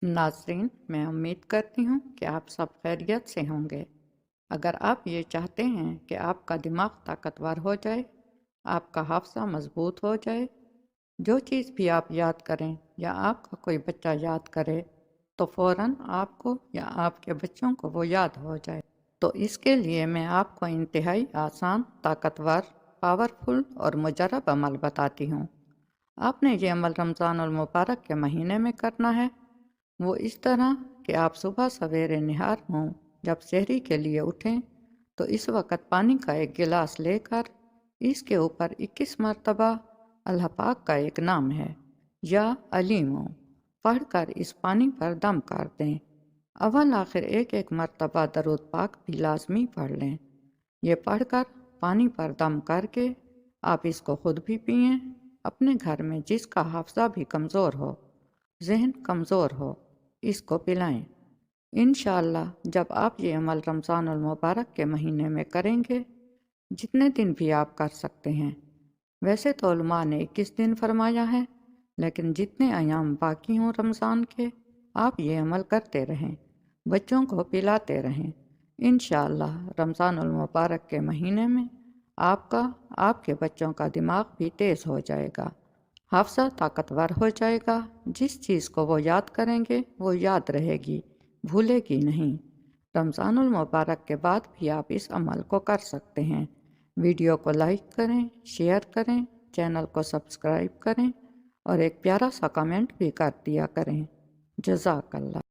नाज़रीन, मैं उम्मीद करती हूँ कि आप सब खैरियत से होंगे। अगर आप ये चाहते हैं कि आपका दिमाग ताकतवर हो जाए, आपका हाफ़्ज़ा मज़बूत हो जाए, जो चीज़ भी आप याद करें या आपका कोई बच्चा याद करे तो फ़ौरन आपको या आपके बच्चों को वो याद हो जाए, तो इसके लिए मैं आपको इंतहाई आसान, ताकतवर, पावरफुल और मुजरब अमल बताती हूँ। आपने ये अमल रमज़ानुल मुबारक के महीने में करना है। वो इस तरह कि आप सुबह सवेरे निहार हों, जब सहरी के लिए उठें तो इस वक्त पानी का एक गिलास लेकर इसके ऊपर 21 मरतबा अल्लाह पाक का एक नाम है या अलीमो पढ़कर इस पानी पर दम कर दें। अव्वल आखिर एक एक मरतबा दरूद पाक भी लाजमी पढ़ लें। ये पढ़कर पानी पर दम करके आप इसको खुद भी पिएं, अपने घर में जिसका हाफजा भी कमज़ोर हो, जहन कमज़ोर हो, इसको पिलाएं। इंशाअल्लाह जब आप ये अमल रमज़ानुल मुबारक के महीने में करेंगे, जितने दिन भी आप कर सकते हैं, वैसे तो उलमा ने 21 दिन फरमाया है, लेकिन जितने अयाम बाकी हों रमज़ान के, आप ये अमल करते रहें, बच्चों को पिलाते रहें। इंशाअल्लाह रमज़ानुल मुबारक के महीने में आपका, आपके बच्चों का दिमाग भी तेज़ हो जाएगा, हाफ़्ज़ा ताकतवर हो जाएगा। जिस चीज़ को वो याद करेंगे वो याद रहेगी, भूलेगी नहीं। रमज़ानुल मुबारक के बाद भी आप इस अमल को कर सकते हैं। वीडियो को लाइक करें, शेयर करें, चैनल को सब्सक्राइब करें और एक प्यारा सा कमेंट भी कर दिया करें। जज़ाकल्लाह।